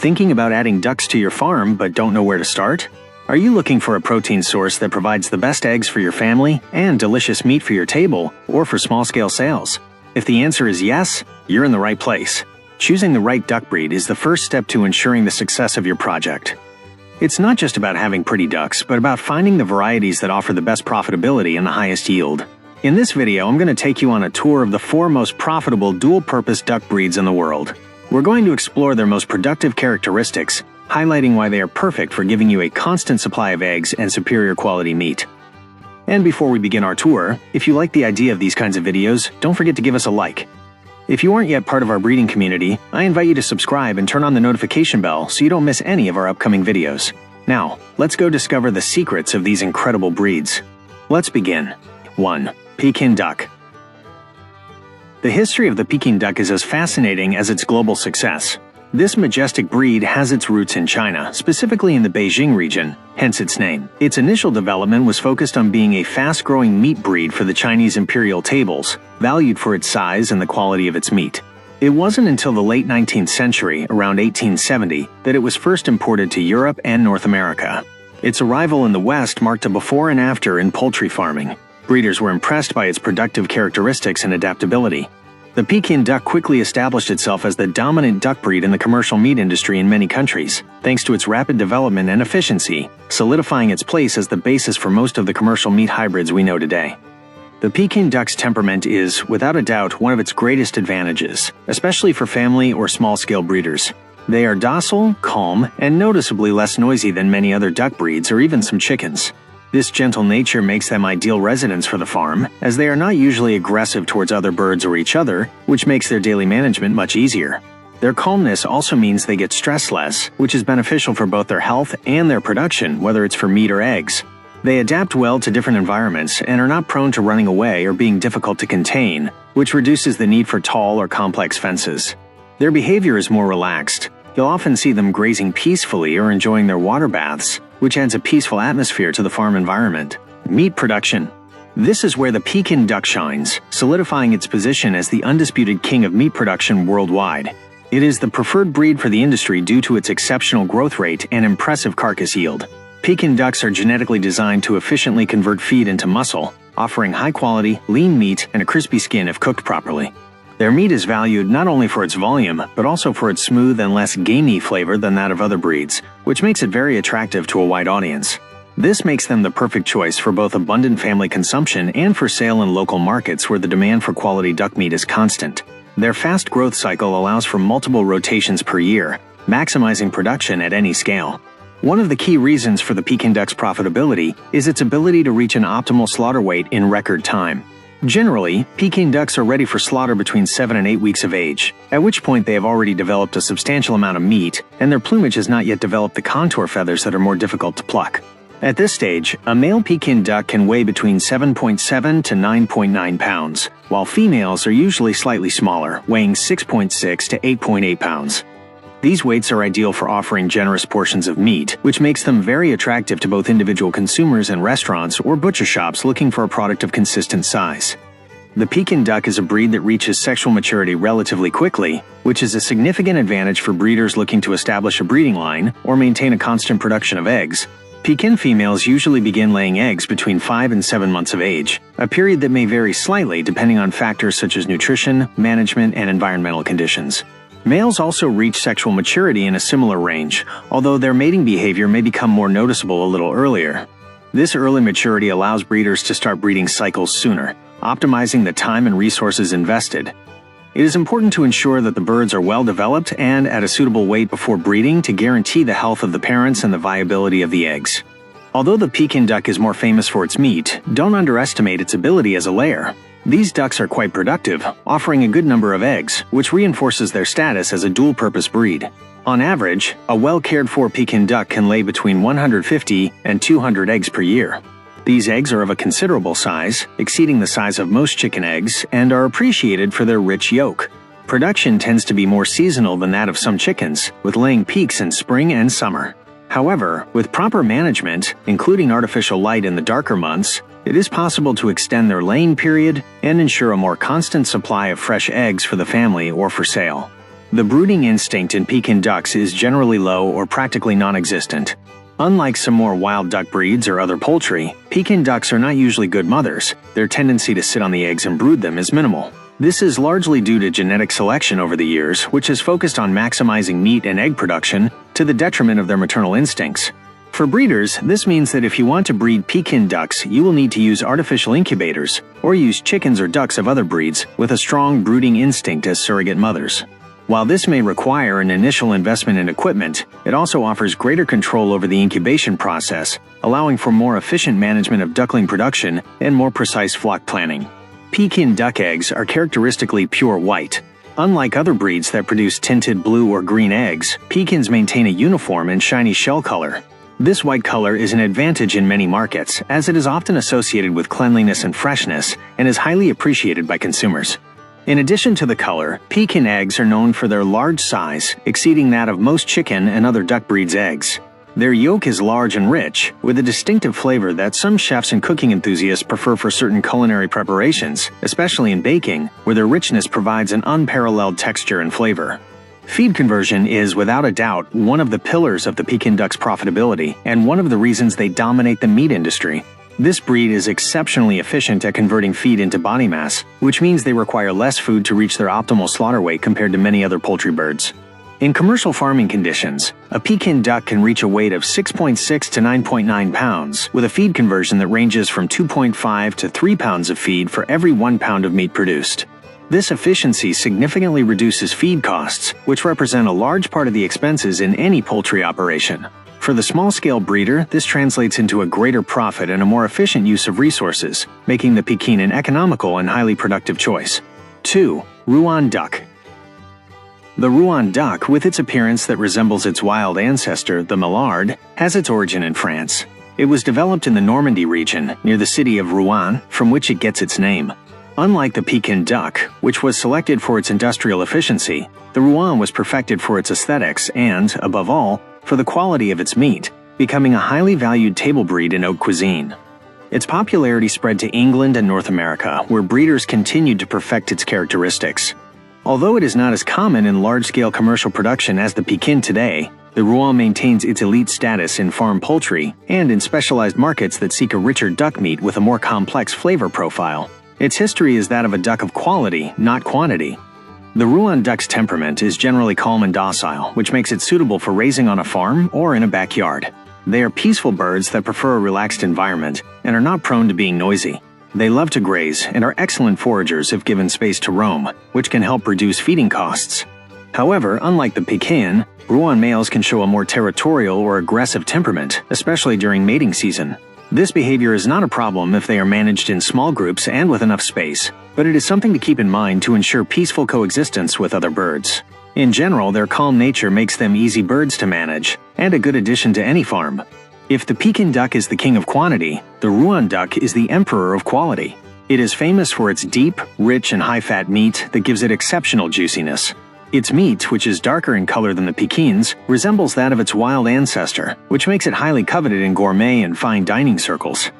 Thinking about adding ducks to your farm but don't know where to start? Are you looking for a protein source that provides the best eggs for your family and delicious meat for your table or for small-scale sales? If the answer is yes, you're in the right place. Choosing the right duck breed is the first step to ensuring the success of your project. It's not just about having pretty ducks, but about finding the varieties that offer the best profitability and the highest yield. In this video, I'm going to take you on a tour of the 4 most profitable dual-purpose duck breeds in the world. We're going to explore their most productive characteristics, highlighting why they are perfect for giving you a constant supply of eggs and superior quality meat. And before we begin our tour, if you like the idea of these kinds of videos, don't forget to give us a like. If you aren't yet part of our breeding community, I invite you to subscribe and turn on the notification bell so you don't miss any of our upcoming videos. Now, let's go discover the secrets of these incredible breeds. Let's begin. 1. Pekin duck. The history of the Pekin duck is as fascinating as its global success. This majestic breed has its roots in China, specifically in the Beijing region, hence its name. Its initial development was focused on being a fast-growing meat breed for the Chinese imperial tables, valued for its size and the quality of its meat. It wasn't until the late 19th century, around 1870, that it was first imported to Europe and North America. Its arrival in the West marked a before and after in poultry farming. Breeders were impressed by its productive characteristics and adaptability. The Pekin duck quickly established itself as the dominant duck breed in the commercial meat industry in many countries, thanks to its rapid development and efficiency, solidifying its place as the basis for most of the commercial meat hybrids we know today. The Pekin duck's temperament is, without a doubt, one of its greatest advantages, especially for family or small-scale breeders. They are docile, calm, and noticeably less noisy than many other duck breeds or even some chickens. This gentle nature makes them ideal residents for the farm, as they are not usually aggressive towards other birds or each other, which makes their daily management much easier. Their calmness also means they get stressed less, which is beneficial for both their health and their production, whether it's for meat or eggs. They adapt well to different environments and are not prone to running away or being difficult to contain, which reduces the need for tall or complex fences. Their behavior is more relaxed. You'll often see them grazing peacefully or enjoying their water baths, which adds a peaceful atmosphere to the farm environment. Meat production. This is where the Pekin duck shines, solidifying its position as the undisputed king of meat production worldwide. It is the preferred breed for the industry due to its exceptional growth rate and impressive carcass yield. Pekin ducks are genetically designed to efficiently convert feed into muscle, offering high-quality, lean meat and a crispy skin if cooked properly. Their meat is valued not only for its volume, but also for its smooth and less gamey flavor than that of other breeds, which makes it very attractive to a wide audience. This makes them the perfect choice for both abundant family consumption and for sale in local markets where the demand for quality duck meat is constant. Their fast growth cycle allows for multiple rotations per year, maximizing production at any scale. One of the key reasons for the Pekin duck's profitability is its ability to reach an optimal slaughter weight in record time. Generally, Pekin ducks are ready for slaughter between 7 and 8 weeks of age, at which point they have already developed a substantial amount of meat, and their plumage has not yet developed the contour feathers that are more difficult to pluck. At this stage, a male Pekin duck can weigh between 7.7 to 9.9 pounds, while females are usually slightly smaller, weighing 6.6 to 8.8 pounds. These weights are ideal for offering generous portions of meat, which makes them very attractive to both individual consumers and restaurants or butcher shops looking for a product of consistent size. The Pekin duck is a breed that reaches sexual maturity relatively quickly, which is a significant advantage for breeders looking to establish a breeding line or maintain a constant production of eggs. Pekin females usually begin laying eggs between 5 and 7 months of age, a period that may vary slightly depending on factors such as nutrition, management, and environmental conditions. Males also reach sexual maturity in a similar range, although their mating behavior may become more noticeable a little earlier. This early maturity allows breeders to start breeding cycles sooner, optimizing the time and resources invested. It is important to ensure that the birds are well developed and at a suitable weight before breeding to guarantee the health of the parents and the viability of the eggs. Although the Pekin duck is more famous for its meat, don't underestimate its ability as a layer. These ducks are quite productive, offering a good number of eggs, which reinforces their status as a dual-purpose breed. On average, a well-cared-for Pekin duck can lay between 150 and 200 eggs per year. These eggs are of a considerable size, exceeding the size of most chicken eggs, and are appreciated for their rich yolk. Production tends to be more seasonal than that of some chickens, with laying peaks in spring and summer. However, with proper management, including artificial light in the darker months, it is possible to extend their laying period and ensure a more constant supply of fresh eggs for the family or for sale. The brooding instinct in Pekin ducks is generally low or practically non-existent. Unlike some more wild duck breeds or other poultry, Pekin ducks are not usually good mothers. Their tendency to sit on the eggs and brood them is minimal. This is largely due to genetic selection over the years, which has focused on maximizing meat and egg production to the detriment of their maternal instincts. For breeders, this means that if you want to breed Pekin ducks, you will need to use artificial incubators, or use chickens or ducks of other breeds with a strong brooding instinct as surrogate mothers. While this may require an initial investment in equipment, it also offers greater control over the incubation process, allowing for more efficient management of duckling production and more precise flock planning. Pekin duck eggs are characteristically pure white. Unlike other breeds that produce tinted blue or green eggs, Pekins maintain a uniform and shiny shell color. This white color is an advantage in many markets, as it is often associated with cleanliness and freshness and is highly appreciated by consumers. In addition to the color, Pekin eggs are known for their large size, exceeding that of most chicken and other duck breeds' eggs. Their yolk is large and rich, with a distinctive flavor that some chefs and cooking enthusiasts prefer for certain culinary preparations, especially in baking, where their richness provides an unparalleled texture and flavor. Feed conversion is, without a doubt, one of the pillars of the Pekin duck's profitability and one of the reasons they dominate the meat industry. This breed is exceptionally efficient at converting feed into body mass, which means they require less food to reach their optimal slaughter weight compared to many other poultry birds. In commercial farming conditions, a Pekin duck can reach a weight of 6.6 to 9.9 pounds, with a feed conversion that ranges from 2.5 to 3 pounds of feed for every 1 pound of meat produced. This efficiency significantly reduces feed costs, which represent a large part of the expenses in any poultry operation. For the small-scale breeder, this translates into a greater profit and a more efficient use of resources, making the Pekin an economical and highly productive choice. 2. Rouen duck. The Rouen duck, with its appearance that resembles its wild ancestor, the mallard, has its origin in France. It was developed in the Normandy region, near the city of Rouen, from which it gets its name. Unlike the Pekin duck, which was selected for its industrial efficiency, the Rouen was perfected for its aesthetics and, above all, for the quality of its meat, becoming a highly valued table breed in haute cuisine. Its popularity spread to England and North America, where breeders continued to perfect its characteristics. Although it is not as common in large-scale commercial production as the Pekin today, the Rouen maintains its elite status in farm poultry and in specialized markets that seek a richer duck meat with a more complex flavor profile. Its history is that of a duck of quality, not quantity. The Rouen duck's temperament is generally calm and docile, which makes it suitable for raising on a farm or in a backyard. They are peaceful birds that prefer a relaxed environment and are not prone to being noisy. They love to graze and are excellent foragers if given space to roam, which can help reduce feeding costs. However, unlike the Pekin, Rouen males can show a more territorial or aggressive temperament, especially during mating season. This behavior is not a problem if they are managed in small groups and with enough space, but it is something to keep in mind to ensure peaceful coexistence with other birds. In general, their calm nature makes them easy birds to manage, and a good addition to any farm. If the Pekin duck is the king of quantity, the Rouen duck is the emperor of quality. It is famous for its deep, rich, and high-fat meat that gives it exceptional juiciness. Its meat, which is darker in color than the Pekin's, resembles that of its wild ancestor, which makes it highly coveted in gourmet and fine dining circles.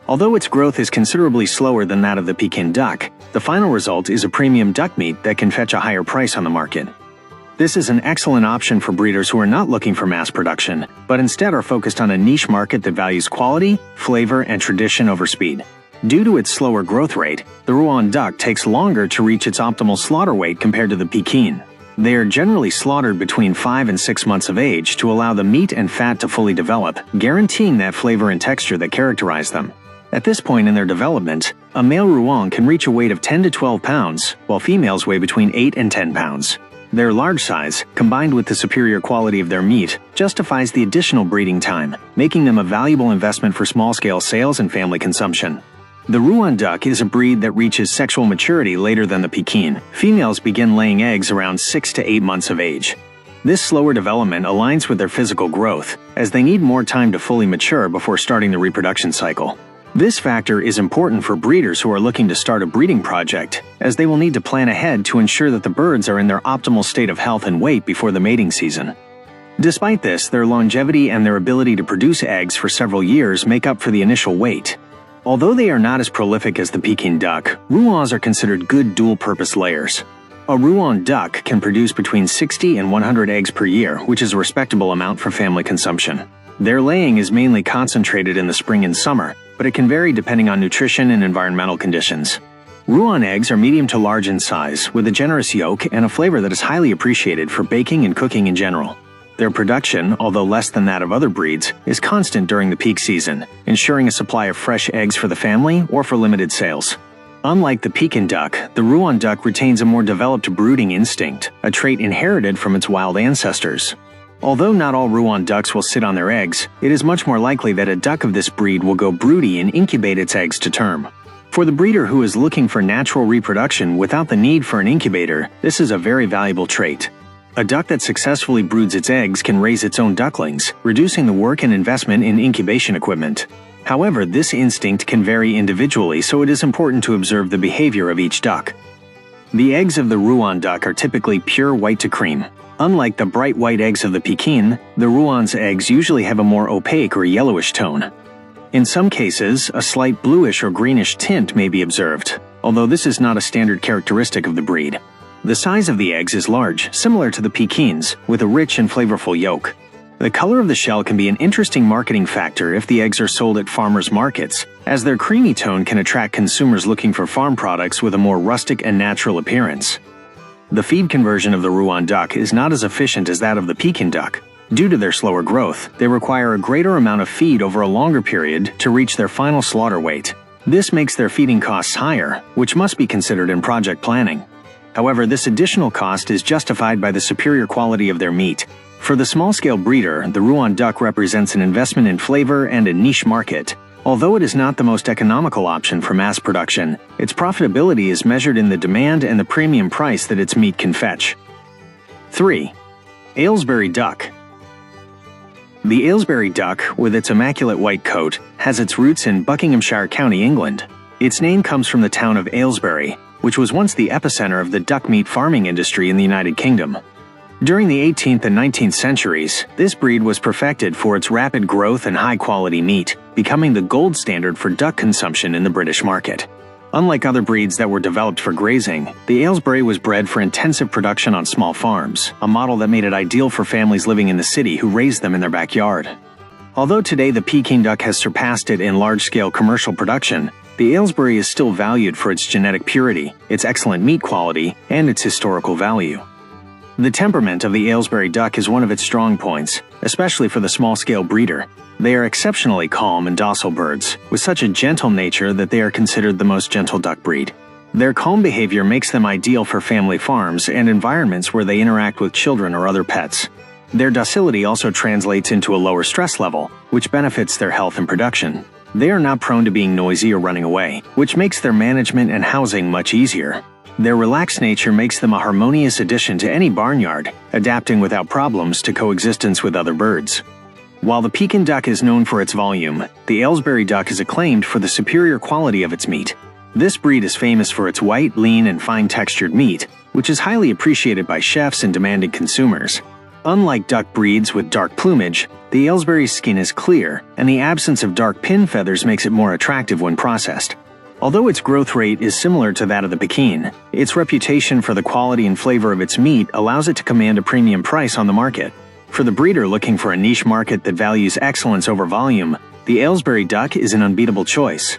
Although its growth is considerably slower than that of the Pekin duck, the final result is a premium duck meat that can fetch a higher price on the market. This is an excellent option for breeders who are not looking for mass production, but instead are focused on a niche market that values quality, flavor, and tradition over speed. Due to its slower growth rate, the Rouen duck takes longer to reach its optimal slaughter weight compared to the Pekin. They are generally slaughtered between 5 and 6 months of age to allow the meat and fat to fully develop, guaranteeing that flavor and texture that characterize them. At this point in their development, a male Rouen can reach a weight of 10 to 12 pounds, while females weigh between 8 and 10 pounds. Their large size, combined with the superior quality of their meat, justifies the additional breeding time, making them a valuable investment for small-scale sales and family consumption. The Rouen duck is a breed that reaches sexual maturity later than the Pekin. Females begin laying eggs around 6 to 8 months of age. This slower development aligns with their physical growth, as they need more time to fully mature before starting the reproduction cycle. This factor is important for breeders who are looking to start a breeding project, as they will need to plan ahead to ensure that the birds are in their optimal state of health and weight before the mating season. Despite this, their longevity and their ability to produce eggs for several years make up for the initial wait. Although they are not as prolific as the Pekin duck, Rouens are considered good dual-purpose layers. A Rouen duck can produce between 60 and 100 eggs per year, which is a respectable amount for family consumption. Their laying is mainly concentrated in the spring and summer, but it can vary depending on nutrition and environmental conditions. Rouen eggs are medium to large in size, with a generous yolk and a flavor that is highly appreciated for baking and cooking in general. Their production, although less than that of other breeds, is constant during the peak season, ensuring a supply of fresh eggs for the family or for limited sales. Unlike the Pekin duck, the Rouen duck retains a more developed brooding instinct, a trait inherited from its wild ancestors. Although not all Rouen ducks will sit on their eggs, it is much more likely that a duck of this breed will go broody and incubate its eggs to term. For the breeder who is looking for natural reproduction without the need for an incubator, this is a very valuable trait. A duck that successfully broods its eggs can raise its own ducklings, reducing the work and investment in incubation equipment. However, this instinct can vary individually, so it is important to observe the behavior of each duck. The eggs of the Rouen duck are typically pure white to cream. Unlike the bright white eggs of the Pekin, the Rouen's eggs usually have a more opaque or yellowish tone. In some cases, a slight bluish or greenish tint may be observed, although this is not a standard characteristic of the breed. The size of the eggs is large, similar to the Pekins, with a rich and flavorful yolk. The color of the shell can be an interesting marketing factor if the eggs are sold at farmers' markets, as their creamy tone can attract consumers looking for farm products with a more rustic and natural appearance. The feed conversion of the Rouen duck is not as efficient as that of the Pekin duck. Due to their slower growth, they require a greater amount of feed over a longer period to reach their final slaughter weight. This makes their feeding costs higher, which must be considered in project planning. However, this additional cost is justified by the superior quality of their meat. For the small-scale breeder, the Rouen duck represents an investment in flavor and a niche market. Although it is not the most economical option for mass production, its profitability is measured in the demand and the premium price that its meat can fetch. 3. Aylesbury duck. The Aylesbury duck, with its immaculate white coat, has its roots in Buckinghamshire County, England. Its name comes from the town of Aylesbury, which was once the epicenter of the duck meat farming industry in the United Kingdom. During the 18th and 19th centuries, this breed was perfected for its rapid growth and high-quality meat, becoming the gold standard for duck consumption in the British market. Unlike other breeds that were developed for grazing, the Aylesbury was bred for intensive production on small farms, a model that made it ideal for families living in the city who raised them in their backyard. Although today the Peking duck has surpassed it in large-scale commercial production, the Aylesbury is still valued for its genetic purity, its excellent meat quality, and its historical value. The temperament of the Aylesbury duck is one of its strong points, especially for the small-scale breeder. They are exceptionally calm and docile birds, with such a gentle nature that they are considered the most gentle duck breed. Their calm behavior makes them ideal for family farms and environments where they interact with children or other pets. Their docility also translates into a lower stress level, which benefits their health and production. They are not prone to being noisy or running away, which makes their management and housing much easier. Their relaxed nature makes them a harmonious addition to any barnyard, adapting without problems to coexistence with other birds. While the Pekin duck is known for its volume, the Aylesbury duck is acclaimed for the superior quality of its meat. This breed is famous for its white, lean, and fine-textured meat, which is highly appreciated by chefs and demanding consumers. Unlike duck breeds with dark plumage, the Aylesbury's skin is clear, and the absence of dark pin feathers makes it more attractive when processed. Although its growth rate is similar to that of the Pekin, its reputation for the quality and flavor of its meat allows it to command a premium price on the market. For the breeder looking for a niche market that values excellence over volume, the Aylesbury duck is an unbeatable choice.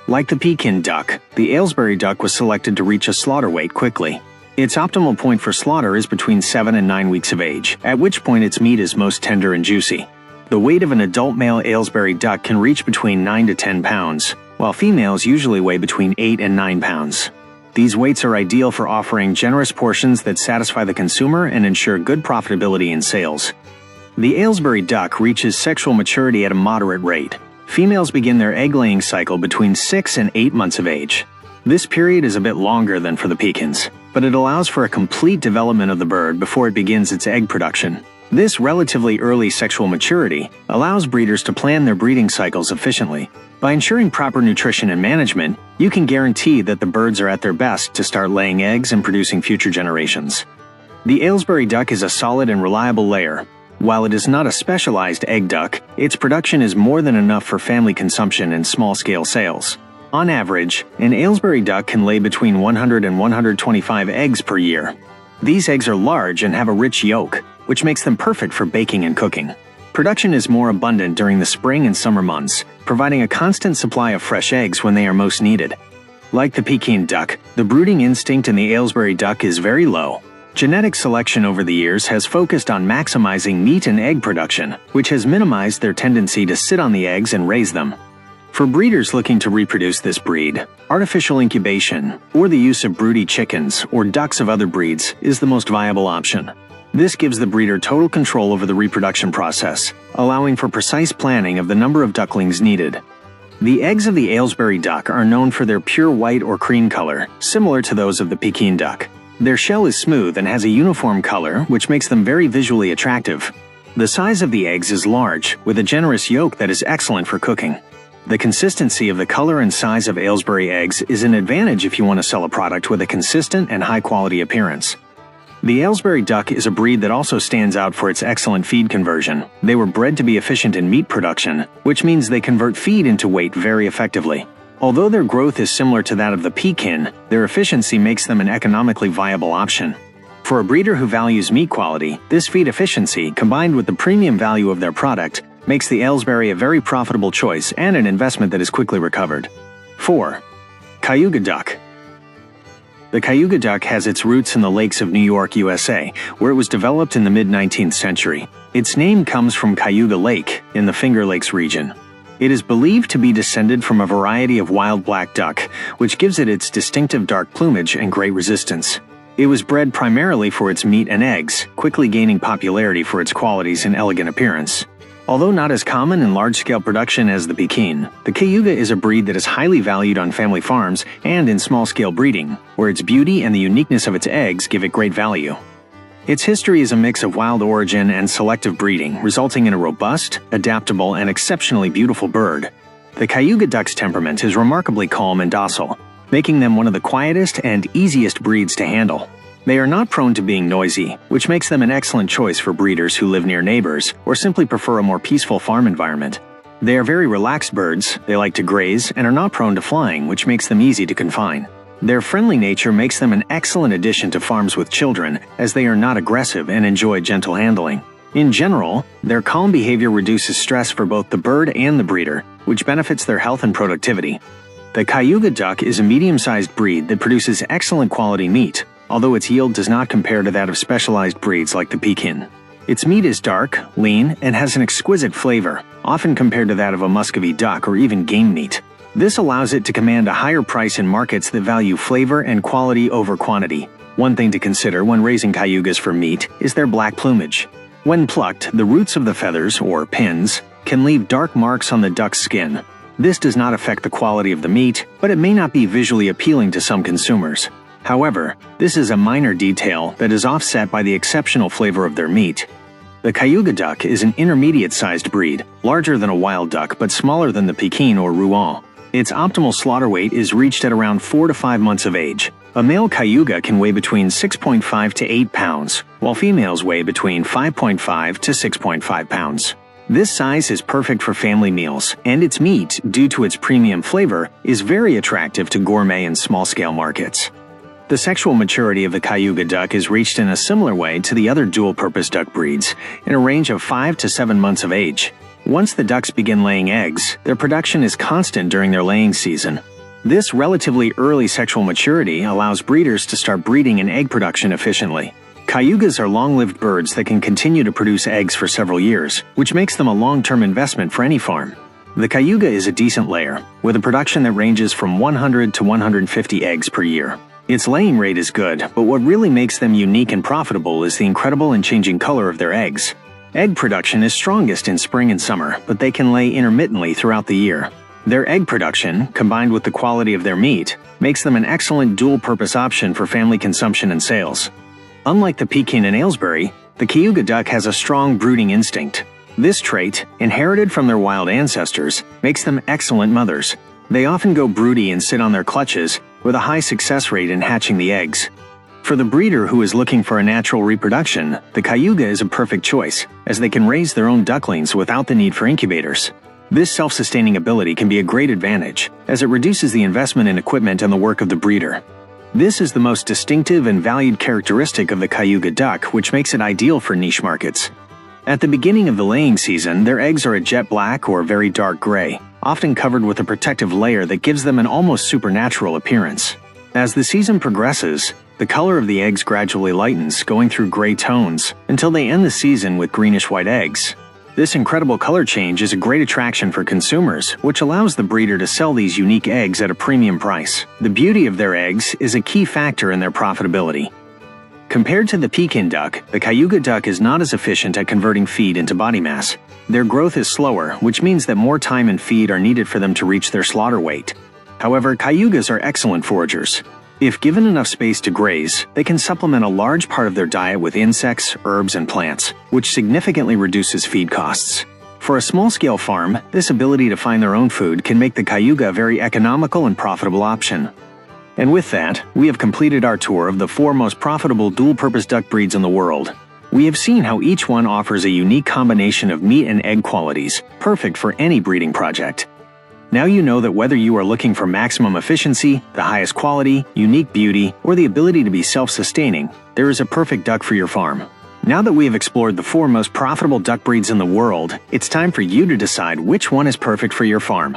Like the Pekin duck, the Aylesbury duck was selected to reach a slaughter weight quickly. Its optimal point for slaughter is between 7 and 9 weeks of age, at which point its meat is most tender and juicy. The weight of an adult male Aylesbury duck can reach between 9 to 10 pounds, while females usually weigh between 8 and 9 pounds. These weights are ideal for offering generous portions that satisfy the consumer and ensure good profitability in sales. The Aylesbury duck reaches sexual maturity at a moderate rate. Females begin their egg-laying cycle between 6 and 8 months of age. This period is a bit longer than for the Pekins, but it allows for a complete development of the bird before it begins its egg production. This relatively early sexual maturity allows breeders to plan their breeding cycles efficiently. By ensuring proper nutrition and management, you can guarantee that the birds are at their best to start laying eggs and producing future generations. The Aylesbury duck is a solid and reliable layer. While it is not a specialized egg duck, its production is more than enough for family consumption and small-scale sales. On average, an Aylesbury duck can lay between 100 and 125 eggs per year. These eggs are large and have a rich yolk, which makes them perfect for baking and cooking. Production is more abundant during the spring and summer months, providing a constant supply of fresh eggs when they are most needed. Like the Pekin duck, the brooding instinct in the Aylesbury duck is very low. Genetic selection over the years has focused on maximizing meat and egg production, which has minimized their tendency to sit on the eggs and raise them. For breeders looking to reproduce this breed, artificial incubation, or the use of broody chickens or ducks of other breeds is the most viable option. This gives the breeder total control over the reproduction process, allowing for precise planning of the number of ducklings needed. The eggs of the Aylesbury duck are known for their pure white or cream color, similar to those of the Pekin duck. Their shell is smooth and has a uniform color, which makes them very visually attractive. The size of the eggs is large, with a generous yolk that is excellent for cooking. The consistency of the color and size of Aylesbury eggs is an advantage if you want to sell a product with a consistent and high-quality appearance. The Aylesbury duck is a breed that also stands out for its excellent feed conversion. They were bred to be efficient in meat production, which means they convert feed into weight very effectively. Although their growth is similar to that of the Pekin, their efficiency makes them an economically viable option. For a breeder who values meat quality, this feed efficiency, combined with the premium value of their product, makes the Aylesbury a very profitable choice and an investment that is quickly recovered. 4. Cayuga duck. The Cayuga duck has its roots in the lakes of New York, USA, where it was developed in the mid-19th century. Its name comes from Cayuga Lake in the Finger Lakes region. It is believed to be descended from a variety of wild black duck, which gives it its distinctive dark plumage and great resistance. It was bred primarily for its meat and eggs, quickly gaining popularity for its qualities and elegant appearance. Although not as common in large-scale production as the Pekin, the Cayuga is a breed that is highly valued on family farms and in small-scale breeding, where its beauty and the uniqueness of its eggs give it great value. Its history is a mix of wild origin and selective breeding, resulting in a robust, adaptable, and exceptionally beautiful bird. The Cayuga duck's temperament is remarkably calm and docile, making them one of the quietest and easiest breeds to handle. They are not prone to being noisy, which makes them an excellent choice for breeders who live near neighbors or simply prefer a more peaceful farm environment. They are very relaxed birds, they like to graze, and are not prone to flying, which makes them easy to confine. Their friendly nature makes them an excellent addition to farms with children, as they are not aggressive and enjoy gentle handling. In general, their calm behavior reduces stress for both the bird and the breeder, which benefits their health and productivity. The Cayuga duck is a medium-sized breed that produces excellent quality meat, although its yield does not compare to that of specialized breeds like the Pekin. Its meat is dark, lean, and has an exquisite flavor, often compared to that of a Muscovy duck or even game meat. This allows it to command a higher price in markets that value flavor and quality over quantity. One thing to consider when raising Cayugas for meat is their black plumage. When plucked, the roots of the feathers, or pins, can leave dark marks on the duck's skin. This does not affect the quality of the meat, but it may not be visually appealing to some consumers. However, this is a minor detail that is offset by the exceptional flavor of their meat. The Cayuga duck is an intermediate-sized breed, larger than a wild duck but smaller than the Pekin or Rouen. Its optimal slaughter weight is reached at around 4 to 5 months of age. A male Cayuga can weigh between 6.5 to 8 pounds, while females weigh between 5.5 to 6.5 pounds. This size is perfect for family meals, and its meat, due to its premium flavor, is very attractive to gourmet and small-scale markets. The sexual maturity of the Cayuga duck is reached in a similar way to the other dual-purpose duck breeds, in a range of 5 to 7 months of age. Once the ducks begin laying eggs, their production is constant during their laying season. This relatively early sexual maturity allows breeders to start breeding and egg production efficiently. Cayugas are long-lived birds that can continue to produce eggs for several years, which makes them a long-term investment for any farm. The Cayuga is a decent layer, with a production that ranges from 100 to 150 eggs per year. Its laying rate is good, but what really makes them unique and profitable is the incredible and changing color of their eggs. Egg production is strongest in spring and summer, but they can lay intermittently throughout the year. Their egg production, combined with the quality of their meat, makes them an excellent dual-purpose option for family consumption and sales. Unlike the Pekin and Aylesbury, the Cayuga duck has a strong brooding instinct. This trait, inherited from their wild ancestors, makes them excellent mothers. They often go broody and sit on their clutches, with a high success rate in hatching the eggs. For the breeder who is looking for a natural reproduction, the Cayuga is a perfect choice, as they can raise their own ducklings without the need for incubators. This self-sustaining ability can be a great advantage, as it reduces the investment in equipment and the work of the breeder. This is the most distinctive and valued characteristic of the Cayuga duck, which makes it ideal for niche markets. At the beginning of the laying season, their eggs are a jet black or very dark gray, often covered with a protective layer that gives them an almost supernatural appearance. As the season progresses, the color of the eggs gradually lightens, going through gray tones, until they end the season with greenish-white eggs. This incredible color change is a great attraction for consumers, which allows the breeder to sell these unique eggs at a premium price. The beauty of their eggs is a key factor in their profitability. Compared to the Pekin duck, the Cayuga duck is not as efficient at converting feed into body mass. Their growth is slower, which means that more time and feed are needed for them to reach their slaughter weight. However, Cayugas are excellent foragers. If given enough space to graze, they can supplement a large part of their diet with insects, herbs, and plants, which significantly reduces feed costs. For a small-scale farm, this ability to find their own food can make the Cayuga a very economical and profitable option. And with that, we have completed our tour of the 4 most profitable dual-purpose duck breeds in the world. We have seen how each one offers a unique combination of meat and egg qualities, perfect for any breeding project. Now you know that whether you are looking for maximum efficiency, the highest quality, unique beauty, or the ability to be self-sustaining, there is a perfect duck for your farm. Now that we have explored the 4 most profitable duck breeds in the world, it's time for you to decide which one is perfect for your farm.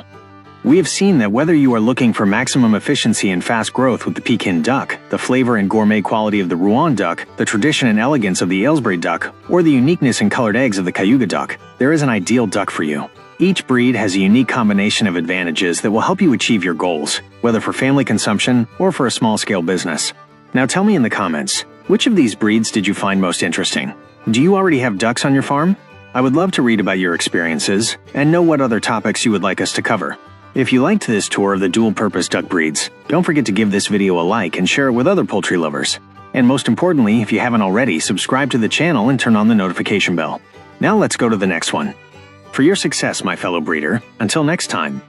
We have seen that whether you are looking for maximum efficiency and fast growth with the Pekin duck, the flavor and gourmet quality of the Rouen duck, the tradition and elegance of the Aylesbury duck, or the uniqueness and colored eggs of the Cayuga duck, there is an ideal duck for you. Each breed has a unique combination of advantages that will help you achieve your goals, whether for family consumption or for a small-scale business. Now tell me in the comments, which of these breeds did you find most interesting? Do you already have ducks on your farm? I would love to read about your experiences and know what other topics you would like us to cover. If you liked this tour of the dual-purpose duck breeds, don't forget to give this video a like and share it with other poultry lovers. And most importantly, if you haven't already, subscribe to the channel and turn on the notification bell. Now let's go to the next one. For your success, my fellow breeder, until next time.